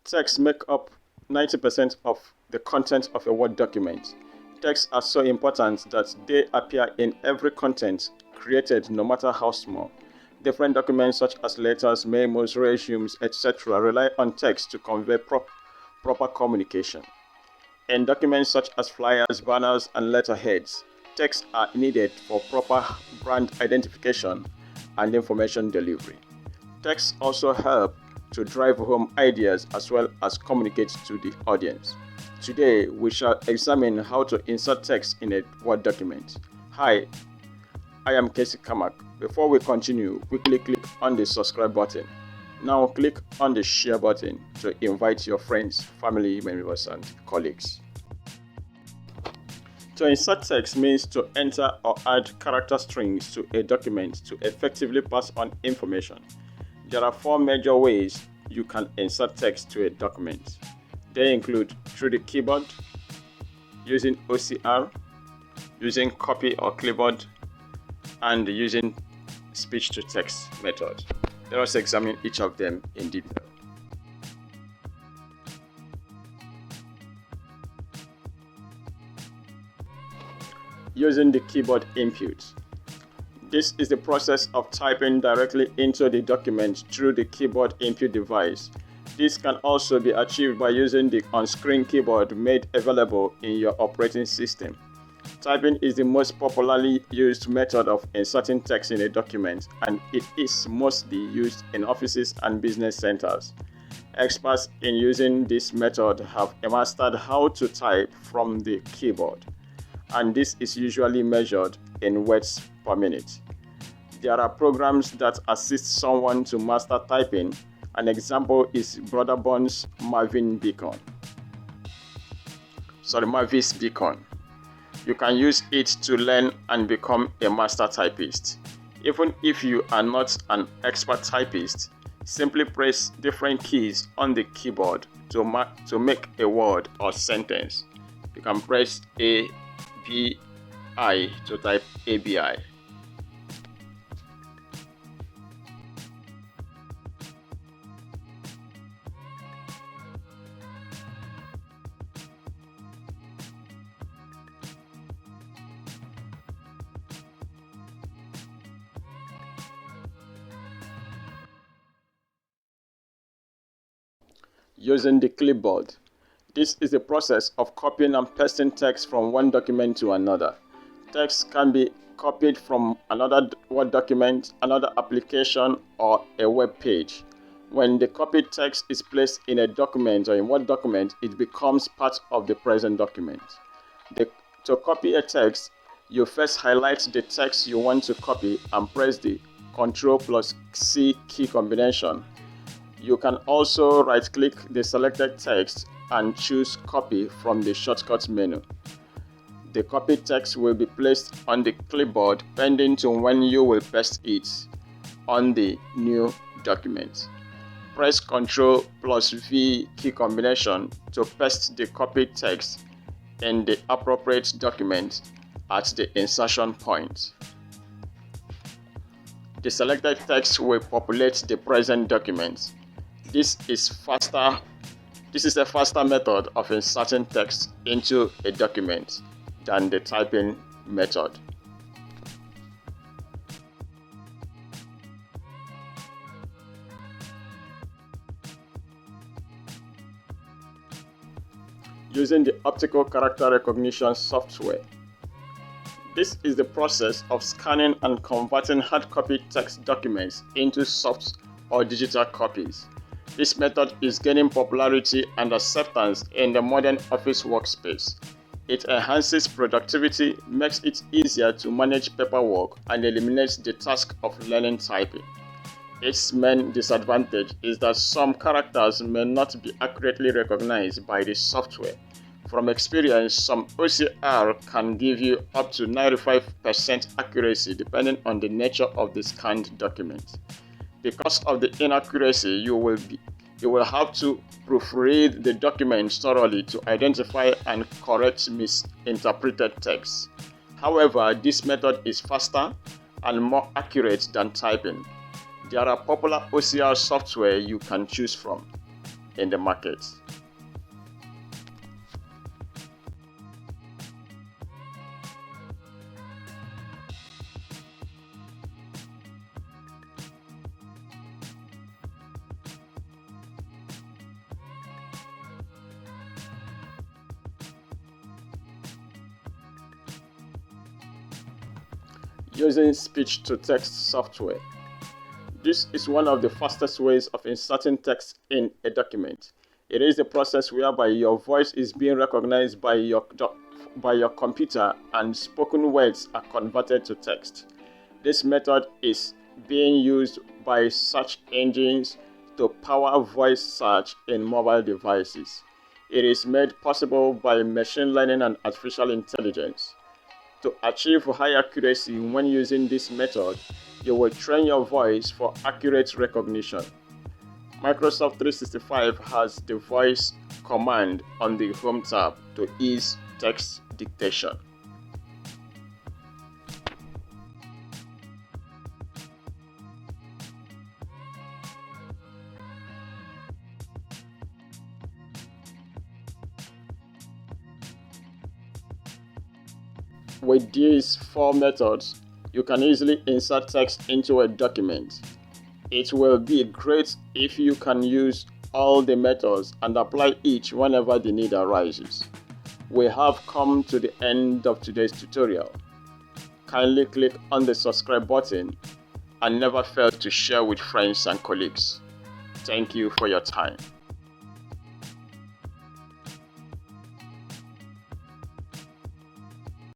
Text make up 90% of the content of a Word document. Texts are so important that they appear in every content created, no matter how small. Different documents such as letters, memos, resumes, etc. rely on text to convey proper communication. In documents such as flyers, banners, and letterheads, texts are needed for proper brand identification and information delivery. Texts also help to drive home ideas as well as communicate to the audience. Today, we shall examine how to insert text in a Word document. Hi, I am Casey Kamak. Before we continue, quickly click on the subscribe button. Now click on the share button to invite your friends, family members, and colleagues. To insert text means to enter or add character strings to a document to effectively pass on information. There are 4 major ways you can insert text to a document. They include through the keyboard, using OCR, using copy or clipboard, and using speech-to-text method. Let us examine each of them in detail. Using the keyboard input. This is the process of typing directly into the document through the keyboard input device. This can also be achieved by using the on-screen keyboard made available in your operating system. Typing is the most popularly used method of inserting text in a document, and it is mostly used in offices and business centers. Experts in using this method have mastered how to type from the keyboard, and this is usually measured in words per minute. There are programs that assist someone to master typing. An example is Brotherbond's Mavis Beacon. You can use it to learn and become a master typist. Even if you are not an expert typist, simply press different keys on the keyboard to make a word or sentence. You can press A, B, I to type ABI. Using the clipboard. This is the process of copying and pasting text from one document to another. Text can be copied from another Word document, another application, or a web page. When the copied text is placed in a document or in Word document, it becomes part of the present document. To copy a text, you first highlight the text you want to copy and press the Ctrl+C key combination. You can also right-click the selected text and choose Copy from the shortcut menu. The copied text will be placed on the clipboard pending to when you will paste it on the new document. Press Ctrl+V key combination to paste the copied text in the appropriate document at the insertion point. The selected text will populate the present document. This is a faster method of inserting text into a document than the typing method. Using the optical character recognition software. This is the process of scanning and converting hard-copy text documents into soft or digital copies. This method is gaining popularity and acceptance in the modern office workspace. It enhances productivity, makes it easier to manage paperwork, and eliminates the task of learning typing. Its main disadvantage is that some characters may not be accurately recognized by the software. From experience, some OCR can give you up to 95% accuracy depending on the nature of the scanned document. Because of the inaccuracy, you will have to proofread the document thoroughly to identify and correct misinterpreted text. However, this method is faster and more accurate than typing. There are popular OCR software you can choose from. in the market. Using speech-to-text software. This is one of the fastest ways of inserting text in a document. It is a process whereby your voice is being recognized by your computer and spoken words are converted to text. This method is being used by search engines to power voice search in mobile devices. It is made possible by machine learning and artificial intelligence. To achieve high accuracy when using this method, you will train your voice for accurate recognition. Microsoft 365 has the voice command on the Home tab to ease text dictation. With these 4 methods, you can easily insert text into a document. It will be great if you can use all the methods and apply each whenever the need arises. We have come to the end of today's tutorial. Kindly click on the subscribe button and never fail to share with friends and colleagues. Thank you for your time.